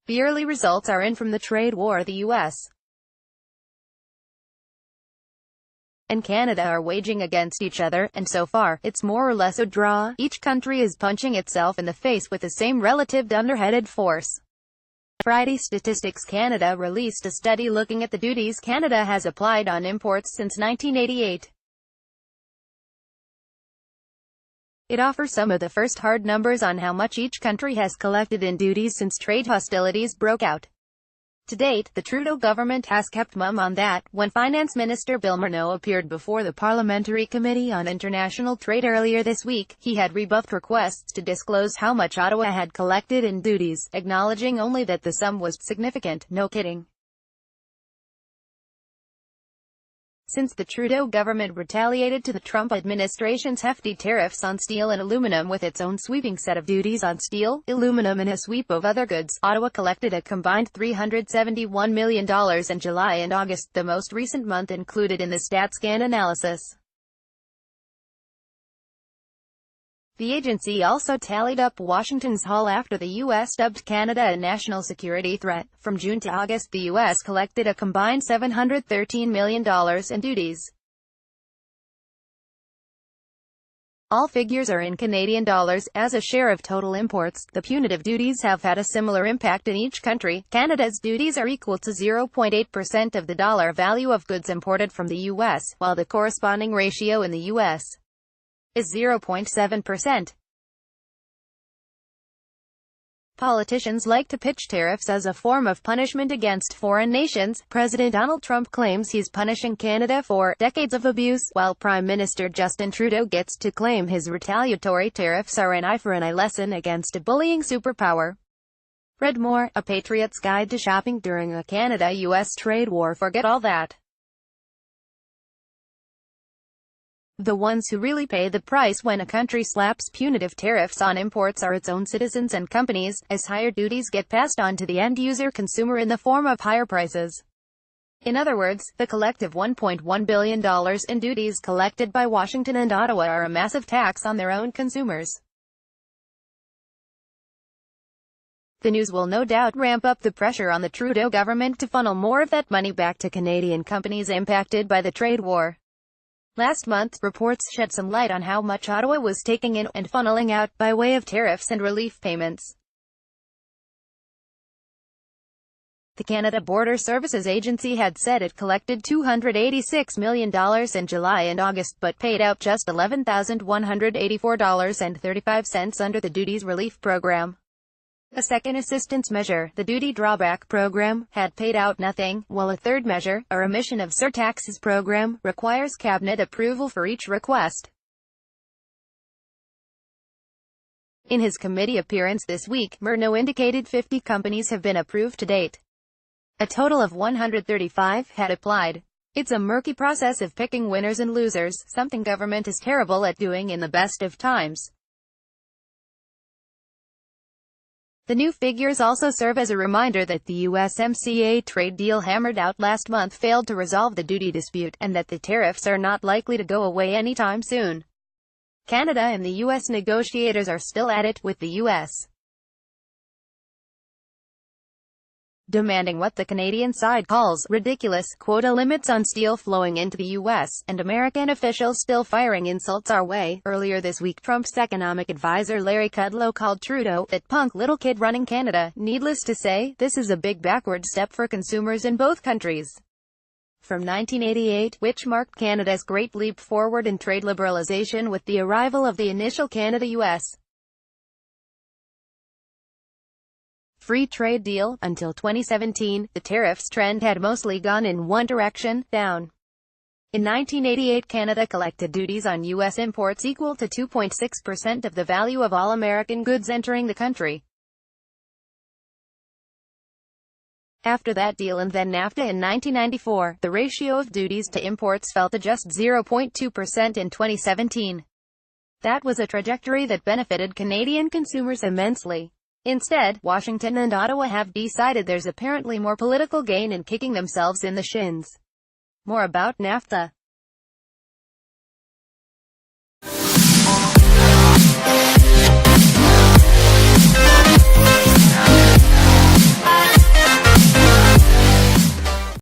The early results are in from the trade war the U.S. and Canada are waging against each other, and so far, it's more or less a draw. Each country is punching itself in the face with the same relative dunderheaded force. Friday, Statistics Canada released a study looking at the duties Canada has applied on imports since 1988. It offers some of the first hard numbers on how much each country has collected in duties since trade hostilities broke out. To date, the Trudeau government has kept mum on that. When Finance Minister Bill Morneau appeared before the Parliamentary Committee on International Trade earlier this week, he had rebuffed requests to disclose how much Ottawa had collected in duties, acknowledging only that the sum was significant. No kidding. Since the Trudeau government retaliated to the Trump administration's hefty tariffs on steel and aluminum with its own sweeping set of duties on steel, aluminum and a sweep of other goods, Ottawa collected a combined $371 million in July and August, the most recent month included in the StatScan analysis. The agency also tallied up Washington's haul after the U.S. dubbed Canada a national security threat. From June to August, the U.S. collected a combined $713 million in duties. All figures are in Canadian dollars. As a share of total imports, the punitive duties have had a similar impact in each country. Canada's duties are equal to 0.8% of the dollar value of goods imported from the U.S., while the corresponding ratio in the U.S. is 0.7%. Politicians like to pitch tariffs as a form of punishment against foreign nations. President Donald Trump claims he's punishing Canada for decades of abuse, while Prime Minister Justin Trudeau gets to claim his retaliatory tariffs are an eye for an eye lesson against a bullying superpower. Read more, A Patriot's Guide to Shopping During a Canada-US Trade War. Forget all that. The ones who really pay the price when a country slaps punitive tariffs on imports are its own citizens and companies, as higher duties get passed on to the end-user consumer in the form of higher prices. In other words, the collective $1.1 billion in duties collected by Washington and Ottawa are a massive tax on their own consumers. The news will no doubt ramp up the pressure on the Trudeau government to funnel more of that money back to Canadian companies impacted by the trade war. Last month, reports shed some light on how much Ottawa was taking in and funneling out by way of tariffs and relief payments. The Canada Border Services Agency had said it collected $286 million in July and August but paid out just $11,184.35 under the Duties Relief Program. A second assistance measure, the Duty Drawback Program, had paid out nothing, while a third measure, a remission of surtaxes program, requires cabinet approval for each request. In his committee appearance this week, Morneau indicated 50 companies have been approved to date. A total of 135 had applied. It's a murky process of picking winners and losers, something government is terrible at doing in the best of times. The new figures also serve as a reminder that the USMCA trade deal hammered out last month failed to resolve the duty dispute, and that the tariffs are not likely to go away anytime soon. Canada and the U.S. negotiators are still at it, with the U.S. demanding what the Canadian side calls ridiculous quota limits on steel flowing into the U.S., and American officials still firing insults our way. Earlier this week, Trump's economic advisor Larry Kudlow called Trudeau that punk little kid running Canada. Needless to say, this is a big backward step for consumers in both countries. From 1988, which marked Canada's great leap forward in trade liberalization with the arrival of the initial Canada-US free trade deal, until 2017, the tariffs trend had mostly gone in one direction, down. In 1988, Canada collected duties on U.S. imports equal to 2.6% of the value of all American goods entering the country. After that deal and then NAFTA in 1994, the ratio of duties to imports fell to just 0.2% in 2017. That was a trajectory that benefited Canadian consumers immensely. Instead, Washington and Ottawa have decided there's apparently more political gain in kicking themselves in the shins. More about NAFTA.